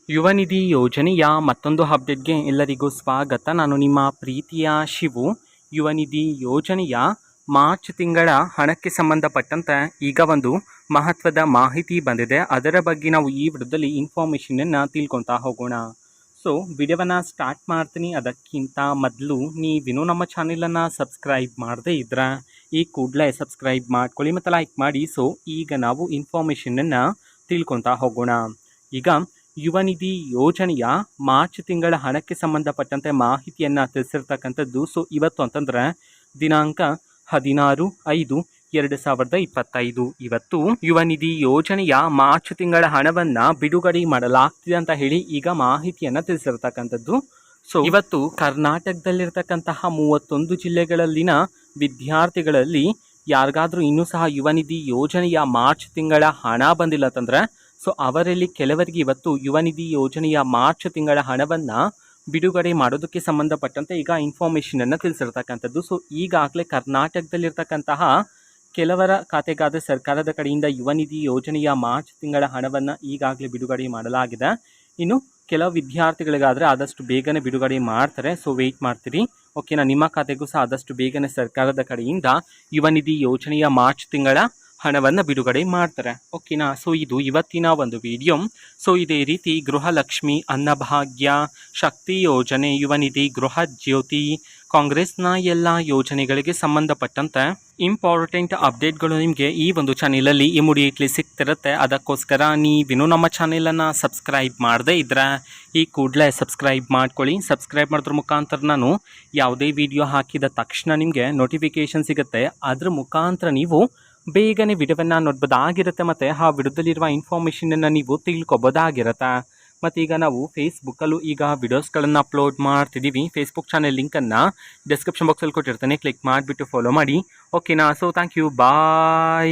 ಯುವ ನಿಧಿ ಯೋಜನೆಯ ಮತ್ತೊಂದು ಅಪ್ಡೇಟ್ಗೆ ಎಲ್ಲರಿಗೂ ಸ್ವಾಗತ. ನಾನು ನಿಮ್ಮ ಪ್ರೀತಿಯ ಶಿವು. ಯುವ ನಿಧಿ ಯೋಜನೆಯ ಮಾರ್ಚ್ ತಿಂಗಳ ಹಣಕ್ಕೆ ಸಂಬಂಧಪಟ್ಟಂತೆ ಈಗ ಒಂದು ಮಹತ್ವದ ಮಾಹಿತಿ ಬಂದಿದೆ. ಅದರ ಬಗ್ಗೆ ನಾವು ಈ ವಿಡಿಯೋದಲ್ಲಿ ಇನ್ಫಾರ್ಮೇಷನನ್ನು ತಿಳ್ಕೊತಾ ಹೋಗೋಣ. ಸೊ ವಿಡಿಯೋವನ್ನು ಸ್ಟಾರ್ಟ್ ಮಾಡ್ತೀನಿ. ಅದಕ್ಕಿಂತ ಮೊದಲು ನೀವಿನ್ನೂ ನಮ್ಮ ಚಾನೆಲನ್ನು ಸಬ್ಸ್ಕ್ರೈಬ್ ಮಾಡದೇ ಇದ್ರೆ ಈ ಕೂಡಲೇ ಸಬ್ಸ್ಕ್ರೈಬ್ ಮಾಡ್ಕೊಳ್ಳಿ ಮತ್ತು ಲೈಕ್ ಮಾಡಿ. ಸೊ ಈಗ ನಾವು ಇನ್ಫಾರ್ಮೇಷನನ್ನು ತಿಳ್ಕೊತಾ ಹೋಗೋಣ. ಈಗ ಯುವ ನಿಧಿ ಯೋಜನೆಯ ಮಾರ್ಚ್ ತಿಂಗಳ ಹಣಕ್ಕೆ ಸಂಬಂಧಪಟ್ಟಂತೆ ಮಾಹಿತಿಯನ್ನು ತಿಳಿಸಿರ್ತಕ್ಕಂಥದ್ದು. ಸೊ ಇವತ್ತು ಅಂತಂದರೆ ದಿನಾಂಕ 16/5/2025 ಇವತ್ತು ಯುವ ನಿಧಿ ಯೋಜನೆಯ ಮಾರ್ಚ್ ತಿಂಗಳ ಹಣವನ್ನು ಬಿಡುಗಡೆ ಮಾಡಲಾಗ್ತಿದೆ ಅಂತ ಹೇಳಿ ಈಗ ಮಾಹಿತಿಯನ್ನು ತಿಳಿಸಿರ್ತಕ್ಕಂಥದ್ದು. ಸೊ ಇವತ್ತು ಕರ್ನಾಟಕದಲ್ಲಿರ್ತಕ್ಕಂತಹ 31 ಜಿಲ್ಲೆಗಳಲ್ಲಿನ ವಿದ್ಯಾರ್ಥಿಗಳಲ್ಲಿ ಯಾರಿಗಾದರೂ ಇನ್ನೂ ಸಹ ಯುವ ನಿಧಿ ಯೋಜನೆಯ ಮಾರ್ಚ್ ತಿಂಗಳ ಹಣ ಬಂದಿಲ್ಲ ಅಂತಂದರೆ ಸೊ ಅವರಲ್ಲಿ ಕೆಲವರಿಗೆ ಇವತ್ತು ಯುವ ನಿಧಿ ಯೋಜನೆಯ ಮಾರ್ಚ್ ತಿಂಗಳ ಹಣವನ್ನು ಬಿಡುಗಡೆ ಮಾಡೋದಕ್ಕೆ ಸಂಬಂಧಪಟ್ಟಂತೆ ಈಗ ಇನ್ಫಾರ್ಮೇಷನನ್ನು ತಿಳಿಸಿರ್ತಕ್ಕಂಥದ್ದು. ಸೊ ಈಗಾಗಲೇ ಕರ್ನಾಟಕದಲ್ಲಿರ್ತಕ್ಕಂತಹ ಕೆಲವರ ಖಾತೆಗಾದರೆ ಸರ್ಕಾರದ ಕಡೆಯಿಂದ ಯುವ ನಿಧಿ ಯೋಜನೆಯ ಮಾರ್ಚ್ ತಿಂಗಳ ಹಣವನ್ನು ಈಗಾಗಲೇ ಬಿಡುಗಡೆ ಮಾಡಲಾಗಿದೆ. ಇನ್ನು ಕೆಲವು ವಿದ್ಯಾರ್ಥಿಗಳಿಗಾದರೆ ಆದಷ್ಟು ಬೇಗನೆ ಬಿಡುಗಡೆ ಮಾಡ್ತಾರೆ. ಸೊ ವೆಯ್ಟ್ ಮಾಡ್ತೀರಿ. ಓಕೆನಾ. ನಿಮ್ಮ ಖಾತೆಗೂ ಸಹ ಆದಷ್ಟು ಬೇಗನೆ ಸರ್ಕಾರದ ಕಡೆಯಿಂದ ಯುವ ನಿಧಿ ಯೋಜನೆಯ ಮಾರ್ಚ್ ತಿಂಗಳ ಹಣವನ್ನು ಬಿಡುಗಡೆ ಮಾಡ್ತಾರೆ. ಓಕೆನಾ. ಸೊ ಇದು ಇವತ್ತಿನ ಒಂದು ವಿಡಿಯೋ. ಸೊ ಇದೇ ರೀತಿ ಗೃಹಲಕ್ಷ್ಮಿ, ಅನ್ನಭಾಗ್ಯ, ಶಕ್ತಿ ಯೋಜನೆ, ಯುವ ನಿಧಿ, ಗೃಹ ಜ್ಯೋತಿ, ಕಾಂಗ್ರೆಸ್ನ ಎಲ್ಲ ಯೋಜನೆಗಳಿಗೆ ಸಂಬಂಧಪಟ್ಟಂತೆ ಇಂಪಾರ್ಟೆಂಟ್ ಅಪ್ಡೇಟ್ಗಳು ನಿಮಗೆ ಈ ಒಂದು ಚಾನೆಲಲ್ಲಿ ಇಮಿಡಿಯೇಟ್ಲಿ ಸಿಗ್ತಿರುತ್ತೆ. ಅದಕ್ಕೋಸ್ಕರ ನೀವಿನ್ನೂ ನಮ್ಮ ಚಾನೆಲನ್ನು ಸಬ್ಸ್ಕ್ರೈಬ್ ಮಾಡದೇ ಇದ್ದರೆ ಈ ಕೂಡಲೇ ಸಬ್ಸ್ಕ್ರೈಬ್ ಮಾಡ್ಕೊಳ್ಳಿ. ಸಬ್ಸ್ಕ್ರೈಬ್ ಮಾಡೋದ್ರ ಮುಖಾಂತರ ನಾನು ಯಾವುದೇ ವಿಡಿಯೋ ಹಾಕಿದ ತಕ್ಷಣ ನಿಮಗೆ ನೋಟಿಫಿಕೇಷನ್ ಸಿಗುತ್ತೆ. ಅದ್ರ ಮುಖಾಂತರ ನೀವು ಬೇಗನೆ ವಿಡಿಯೋವನ್ನು ನೋಡ್ಬೋದಾಗಿರುತ್ತೆ ಮತ್ತು ಆ ವಿಡಿಯೋದಲ್ಲಿರುವ ಇನ್ಫಾರ್ಮೇಷನನ್ನು ನೀವು ತಿಳ್ಕೊಬೋದಾಗಿರುತ್ತೆ. ಮತ್ತು ಈಗ ನಾವು ಫೇಸ್ಬುಕ್ಕಲ್ಲೂ ಈಗ ವಿಡಿಯೋಸ್ಗಳನ್ನು ಅಪ್ಲೋಡ್ ಮಾಡ್ತಿದ್ದೀವಿ. ಫೇಸ್ಬುಕ್ ಚಾನೆಲ್ ಲಿಂಕನ್ನು ಡಿಸ್ಕ್ರಿಪ್ಷನ್ ಬಾಕ್ಸಲ್ಲಿ ಕೊಟ್ಟಿರ್ತೇನೆ. ಕ್ಲಿಕ್ ಮಾಡಿಬಿಟ್ಟು ಫಾಲೋ ಮಾಡಿ. ಓಕೆನಾ. So thank you. ಬಾಯ್.